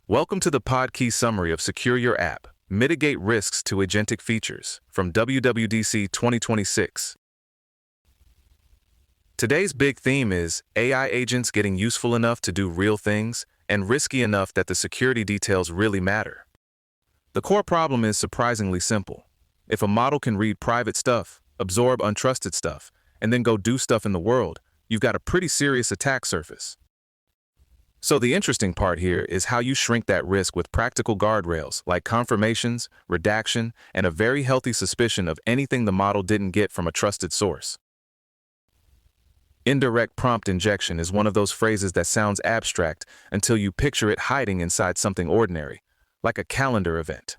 Welcome to the Podkey summary of Secure Your App, Mitigate Risks to Agentic Features from WWDC 2026. Today's big theme is AI agents getting useful enough to do real things and risky enough that the security details really matter. The core problem is surprisingly simple. If a model can read private stuff, absorb untrusted stuff, and then go do stuff in the world, you've got a pretty serious attack surface. So the interesting part here is how you shrink that risk with practical guardrails like confirmations, redaction, and a very healthy suspicion of anything the model didn't get from a trusted source. Indirect prompt injection is one of those phrases that sounds abstract until you picture it hiding inside something ordinary, like a calendar event.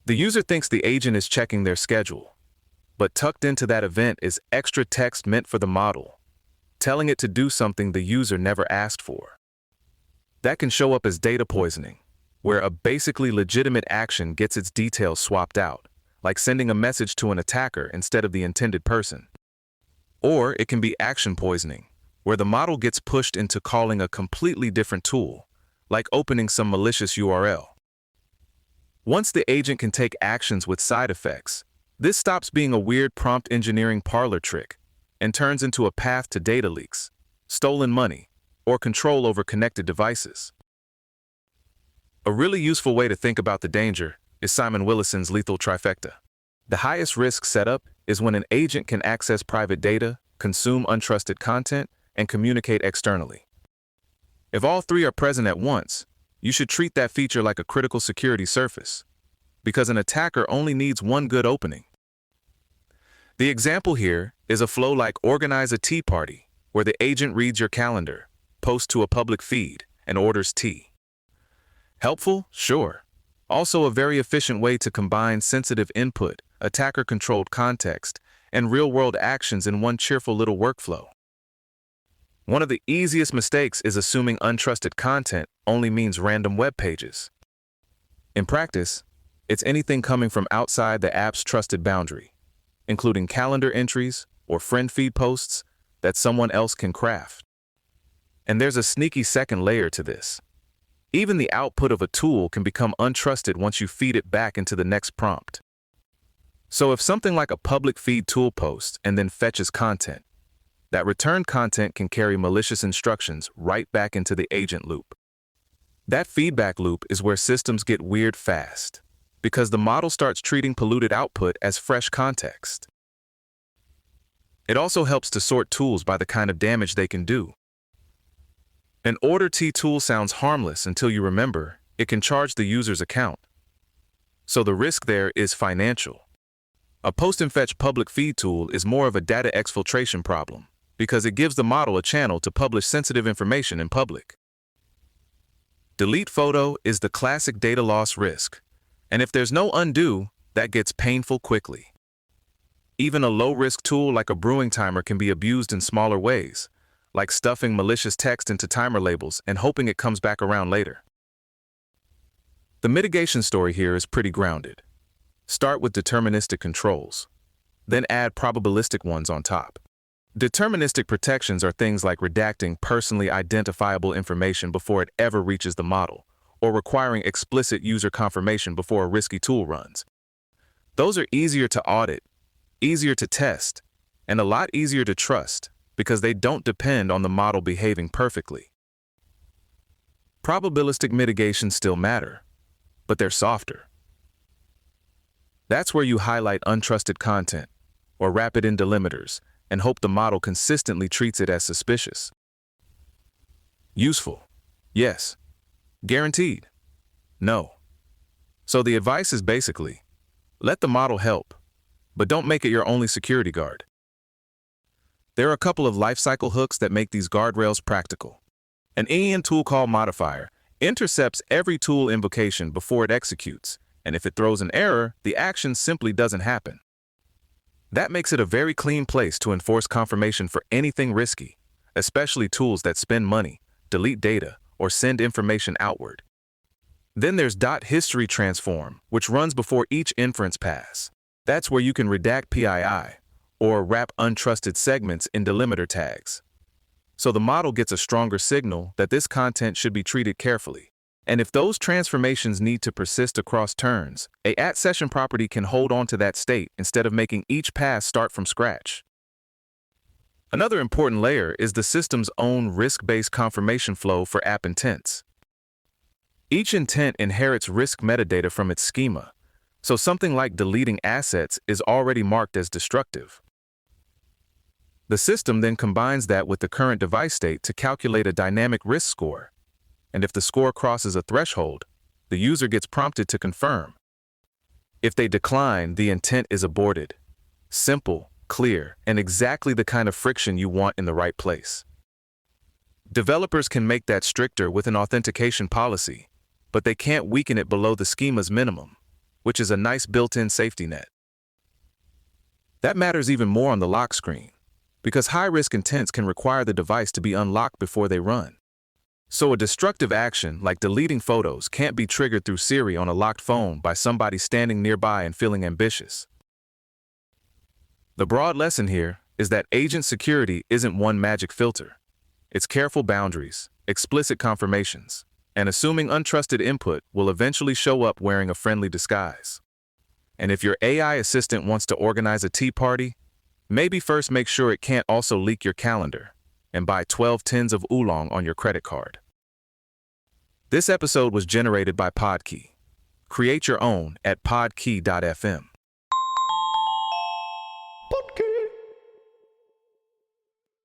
The user thinks the agent is checking their schedule, but tucked into that event is extra text meant for the model, telling it to do something the user never asked for. That can show up as data poisoning, where a basically legitimate action gets its details swapped out, like sending a message to an attacker instead of the intended person. Or it can be action poisoning, where the model gets pushed into calling a completely different tool, like opening some malicious URL. Once the agent can take actions with side effects, this stops being a weird prompt engineering parlor trick and turns into a path to data leaks, stolen money, or control over connected devices. A really useful way to think about the danger is Simon Willison's Lethal Trifecta. The highest risk setup is when an agent can access private data, consume untrusted content, and communicate externally. If all three are present at once, you should treat that feature like a critical security surface, because an attacker only needs one good opening. The example here is a flow like organize a tea party, where the agent reads your calendar, posts to a public feed, and orders tea. Helpful? Sure. Also a very efficient way to combine sensitive input, attacker-controlled context, and real-world actions in one cheerful little workflow. One of the easiest mistakes is assuming untrusted content only means random web pages. In practice, it's anything coming from outside the app's trusted boundary, including calendar entries or friend feed posts that someone else can craft. And there's a sneaky second layer to this. Even the output of a tool can become untrusted once you feed it back into the next prompt. So if something like a public feed tool posts and then fetches content, that returned content can carry malicious instructions right back into the agent loop. That feedback loop is where systems get weird fast, because the model starts treating polluted output as fresh context. It also helps to sort tools by the kind of damage they can do. An order T tool sounds harmless until you remember it can charge the user's account. So the risk there is financial. A post and fetch public feed tool is more of a data exfiltration problem because it gives the model a channel to publish sensitive information in public. Delete photo is the classic data loss risk. And if there's no undo, that gets painful quickly. Even a low-risk tool like a brewing timer can be abused in smaller ways, like stuffing malicious text into timer labels and hoping it comes back around later. The mitigation story here is pretty grounded. Start with deterministic controls, then add probabilistic ones on top. Deterministic protections are things like redacting personally identifiable information before it ever reaches the model, or requiring explicit user confirmation before a risky tool runs. Those are easier to audit, easier to test, and a lot easier to trust because they don't depend on the model behaving perfectly. Probabilistic mitigations still matter, but they're softer. That's where you highlight untrusted content or wrap it in delimiters and hope the model consistently treats it as suspicious. Useful? Yes. Guaranteed? No. So the advice is basically, let the model help, but don't make it your only security guard. There are a couple of lifecycle hooks that make these guardrails practical. An EN tool call modifier intercepts every tool invocation before it executes, and if it throws an error, the action simply doesn't happen. That makes it a very clean place to enforce confirmation for anything risky, especially tools that spend money, delete data, or send information outward. Then there's .history transform, which runs before each inference pass. That's where you can redact PII, or wrap untrusted segments in delimiter tags. So the model gets a stronger signal that this content should be treated carefully, And if those transformations need to persist across turns, a @session property can hold on to that state instead of making each pass start from scratch. Another important layer is the system's own risk-based confirmation flow for app intents. Each intent inherits risk metadata from its schema, so something like deleting assets is already marked as destructive. The system then combines that with the current device state to calculate a dynamic risk score, and if the score crosses a threshold, the user gets prompted to confirm. If they decline, the intent is aborted. Simple, clear, and exactly the kind of friction you want in the right place. Developers can make that stricter with an authentication policy, but they can't weaken it below the schema's minimum, which is a nice built-in safety net. That matters even more on the lock screen, because high-risk intents can require the device to be unlocked before they run. So a destructive action like deleting photos can't be triggered through Siri on a locked phone by somebody standing nearby and feeling ambitious. The broad lesson here is that agent security isn't one magic filter. It's careful boundaries, explicit confirmations, and assuming untrusted input will eventually show up wearing a friendly disguise. And if your AI assistant wants to organize a tea party, maybe first make sure it can't also leak your calendar and buy 12 tins of oolong on your credit card. This episode was generated by Podkey. Create your own at podkey.fm.